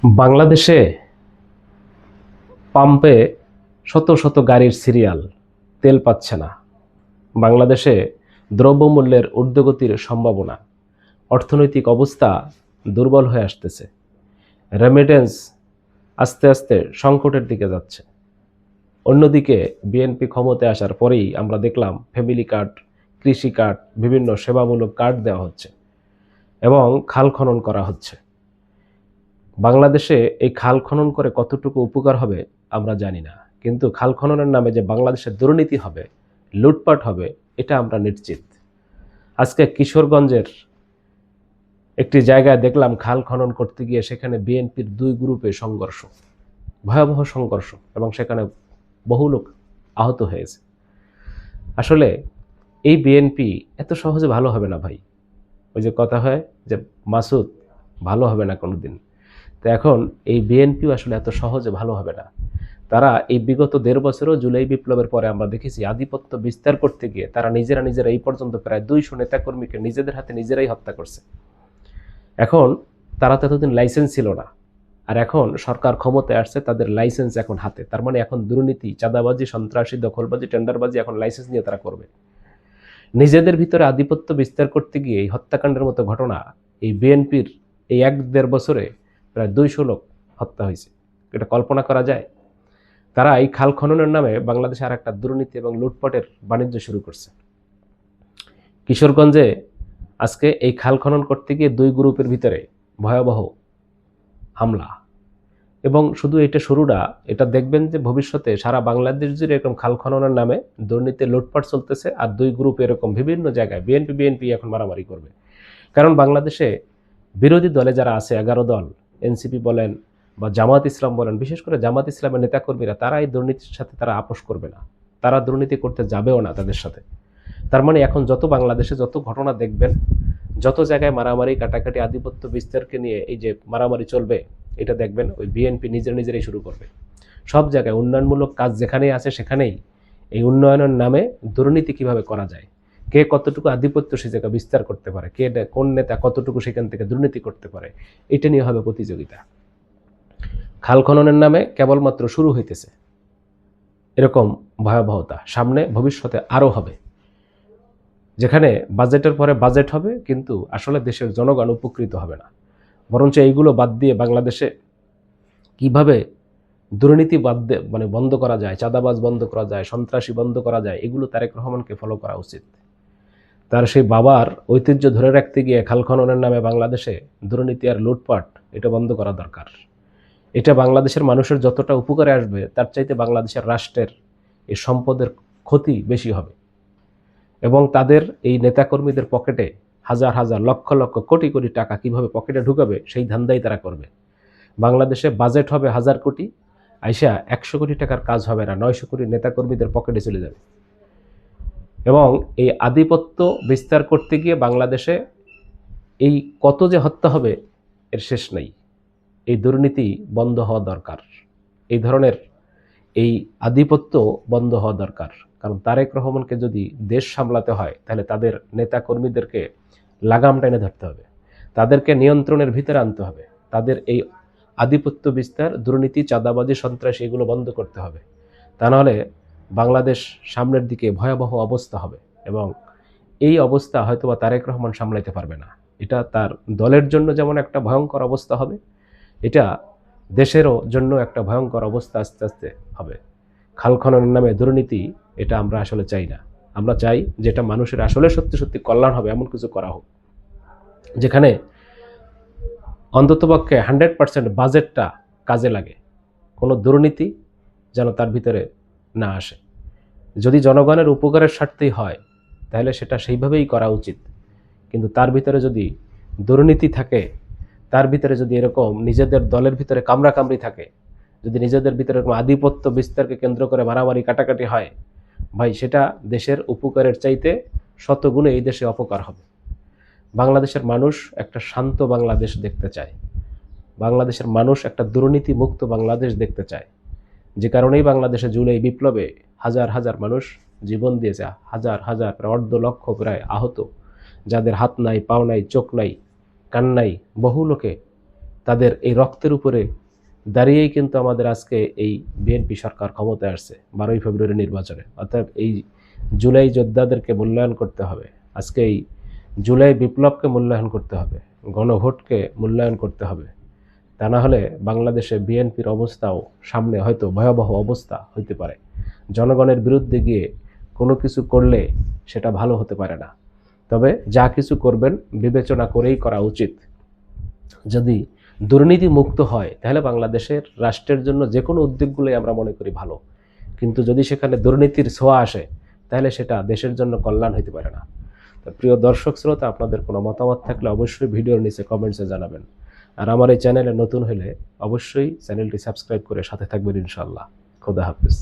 বাংলাদেশে পাম্পে শত শত গাড়ির সিরিয়াল, তেল পাচ্ছে না। বাংলাদেশে দ্রব্যমূল্যের ঊর্ধ্বগতির সম্ভাবনা, অর্থনৈতিক অবস্থা দুর্বল হয়ে আসতেছে, রেমিটেন্স আস্তে আস্তে সংকটের দিকে যাচ্ছে। অন্যদিকে বিএনপি ক্ষমতায় আসার পরেই আমরা দেখলাম ফ্যামিলি কার্ড, কৃষি কার্ড, বিভিন্ন সেবামূলক কার্ড দেওয়া হচ্ছে এবং খাল খনন করা হচ্ছে। বাংলাদেশে এই খাল খনন করে কতটুকু উপকার হবে আমরা জানি না, কিন্তু খাল খননের নামে যে বাংলাদেশের দুর্নীতি হবে, লুটপাট হবে, এটা আমরা নিশ্চিত। আজকে কিশোরগঞ্জের একটি জায়গায় দেখলাম খাল খনন করতে গিয়ে সেখানে বিএনপির দুই গ্রুপে সংঘর্ষ, ভয়াবহ সংঘর্ষ, এবং সেখানে বহু লোক আহত হয়েছে। আসলে এই বিএনপি এত সহজে ভালো হবে না ভাই। ওই যে কথা হয় যে মাসুদ ভালো হবে না কোনোদিন। তো এখন এই বিএনপিও আসলে এত সহজে ভালো হবে না। তারা এই বিগত ১.৫ বছরও জুলাই বিপ্লবের পরে আমরা দেখেছি আধিপত্য বিস্তার করতে গিয়ে তারা নিজেরা এই পর্যন্ত প্রায় ২০০ নেতাকর্মীকে নিজেদের হাতে নিজেরাই হত্যা করছে। এখন তারা তো এতদিন লাইসেন্স ছিল না, আর এখন সরকার ক্ষমতায় আসছে, তাদের লাইসেন্স এখন হাতে। তার মানে এখন দুর্নীতি, চাঁদাবাজি, সন্ত্রাসী, দখলবাজি, টেন্ডারবাজি এখন লাইসেন্স নিয়ে তারা করবে। নিজেদের ভিতরে আধিপত্য বিস্তার করতে গিয়ে এই হত্যাকাণ্ডের মতো ঘটনা, এই বিএনপির এই ১-১.৫ বছরে প্রায় ২০০ লোক হত্যা হয়েছে। এটা কল্পনা করা যায়? তারা এই খাল খননের নামে বাংলাদেশে আর একটা দুর্নীতি এবং লুটপাটের বাণিজ্য শুরু করছে। কিশোরগঞ্জে আজকে এই খাল খনন করতে গিয়ে দুই গ্রুপের ভিতরে ভয়াবহ হামলা, এবং শুধু এটা শুরুটা, এটা দেখবেন যে ভবিষ্যতে সারা বাংলাদেশ জুড়ে এরকম খাল খননের নামে দুর্নীতি লুটপাট চলতেছে, আর দুই গ্রুপ এরকম বিভিন্ন জায়গায় বিএনপি এখন মারামারি করবে। কারণ বাংলাদেশে বিরোধী দলে যারা আছে, ১১ দল, এনসিপি বলেন বা জামাত ইসলাম বলেন, বিশেষ করে জামাত ইসলামের নেতাকর্মীরা, তারা এই দুর্নীতির সাথে তারা আপোষ করবে না, তারা দুর্নীতি করতে যাবেও না তাদের সাথে। তার মানে এখন যত বাংলাদেশে যত ঘটনা দেখবেন, যত জায়গায় মারামারি, কাটাকাটি, আধিপত্য বিস্তারকে নিয়ে এই যে মারামারি চলবে, এটা দেখবেন ওই বিএনপি নিজেরাই শুরু করবে। সব জায়গায় উন্নয়নমূলক কাজ যেখানেই আছে সেখানেই এই উন্নয়নের নামে দুর্নীতি কিভাবে করা যায়, কে কতটুকু আধিপত্য সে জায়গা বিস্তার করতে পারে, কে কোন নেতা কতটুকু সেখান থেকে দুর্নীতি করতে পারে, এটা নিয়ে হবে প্রতিযোগিতা। খাল খননের নামে কেবলমাত্র শুরু হইতেছে, এরকম ভয়াবহতা সামনে ভবিষ্যতে আরও হবে, যেখানে বাজেটের পরে বাজেট হবে কিন্তু আসলে দেশের জনগণ উপকৃত হবে না। বরঞ্চ এইগুলো বাদ দিয়ে বাংলাদেশে কিভাবে দুর্নীতি বন্ধ করা যায়, চাঁদাবাজ বন্ধ করা যায়, সন্ত্রাসী বন্ধ করা যায়, এগুলো তারেক রহমানকে ফলো করা উচিত। তার সেই বাবার ঐতিহ্য ধরে রাখতে গিয়ে খাল খননের নামে বাংলাদেশে দুর্নীতি আর লুটপাট, এটা বন্ধ করা দরকার। এটা বাংলাদেশের মানুষের যতটা উপকারে আসবে, তার চাইতে বাংলাদেশের রাষ্ট্রের এই সম্পদের ক্ষতি বেশি হবে, এবং তাদের এই নেতাকর্মীদের পকেটে হাজার হাজার, লক্ষ লক্ষ, কোটি কোটি টাকা কিভাবে পকেটে ঢুকাবে সেই ধান্দাই তারা করবে। বাংলাদেশে বাজেট হবে ১,০০০ কোটি, আইসা ১০০ কোটি টাকার কাজ হবে না, ৯০০ কোটি নেতাকর্মীদের পকেটে চলে যাবে। এবং এই আধিপত্য বিস্তার করতে গিয়ে বাংলাদেশে এই কত যে হত্যা হবে এর শেষ নেই। এই দুর্নীতি বন্ধ হওয়া দরকার, এই ধরনের এই আধিপত্য বন্ধ হওয়া দরকার। কারণ তারেক রহমানকে যদি দেশ সামলাতে হয়, তাহলে তাদের নেতা কর্মীদেরকে লাগাম টেনে ধরতে হবে, তাদেরকে নিয়ন্ত্রণের ভিতরে আনতে হবে, তাদের এই আধিপত্য বিস্তার, দুর্নীতি, চাঁদাবাজি, সন্ত্রাসী, এগুলো বন্ধ করতে হবে। তা নাহলে বাংলাদেশ সামনের দিকে ভয়াবহ অবস্থা হবে, এবং এই অবস্থা হয়তোবা তারেক রহমান সামলাইতে পারবে না। এটা তার দলের জন্য যেমন একটা ভয়ঙ্কর অবস্থা হবে, এটা দেশেরও জন্য একটা ভয়ঙ্কর অবস্থা আস্তে আস্তে হবে। খাল খননের নামে দুর্নীতি, এটা আমরা আসলে চাই না। আমরা চাই যেটা মানুষের আসলে সত্যি সত্যি কল্যাণ হবে এমন কিছু করা হোক, যেখানে অন্ততপক্ষে 100% বাজেটটা কাজে লাগে, কোনো দুর্নীতি যেন তার ভিতরে না আসে। যদি জনগণের উপকারের স্বার্থেই হয় তাহলে সেটা সেইভাবেই করা উচিত, কিন্তু তার ভিতরে যদি দুর্নীতি থাকে, তার ভিতরে যদি এরকম নিজেদের দলের ভিতরে কামড়াকামড়ি থাকে, যদি নিজেদের ভিতরে এরকম আধিপত্য বিস্তারকে কেন্দ্র করে মারামারি কাটাকাটি হয়, ভাই সেটা দেশের উপকারের চাইতে শতগুণে এই দেশে অপকার হবে। বাংলাদেশের মানুষ একটা শান্ত বাংলাদেশ দেখতে চায়, বাংলাদেশের মানুষ একটা দুর্নীতি মুক্ত বাংলাদেশ দেখতে চায়। যে কারণেই বাংলাদেশে জুলাই বিপ্লবে হাজার হাজার মানুষ জীবন দিয়েছে, হাজার হাজার, প্রায় ১.৫ লক্ষ প্রায় আহত, যাদের হাত নাই, পাও নাই, চোখ নাই, কান নাই, বহু লোকে তাদের এই রক্তের উপরে দাঁড়িয়েই কিন্তু আমাদের আজকে এই বিএনপি সরকার ক্ষমতায় আসছে 12ই ফেব্রুয়ারি নির্বাচনে। অর্থাৎ এই জুলাই যোদ্ধাদেরকে মূল্যায়ন করতে হবে, আজকে এই জুলাই বিপ্লবকে মূল্যায়ন করতে হবে, গণভোটকে মূল্যায়ন করতে হবে। তা না হলে বাংলাদেশে বিএনপির অবস্থাও সামনে হয়তো ভয়াবহ অবস্থা হইতে পারে। জনগণের বিরুদ্ধে গিয়ে কোনো কিছু করলে সেটা ভালো হতে পারে না। তবে যা কিছু করবেন বিবেচনা করেই করা উচিত। যদি দুর্নীতি মুক্ত হয় তাহলে বাংলাদেশের রাষ্ট্রের জন্য যে কোনো উদ্যোগগুলোই আমরা মনে করি ভালো, কিন্তু যদি সেখানে দুর্নীতির ছোঁয়া আসে তাহলে সেটা দেশের জন্য কল্যাণ হইতে পারে না। তো প্রিয় দর্শক শ্রোতা, আপনাদের কোনো মতামত থাকলে অবশ্যই ভিডিওর নিচে কমেন্টসে জানাবেন। আর আমার এই চ্যানেলে নতুন হলে অবশ্যই চ্যানেলটি সাবস্ক্রাইব করে সাথে থাকবেন ইনশাআল্লাহ। খোদা হাফেজ।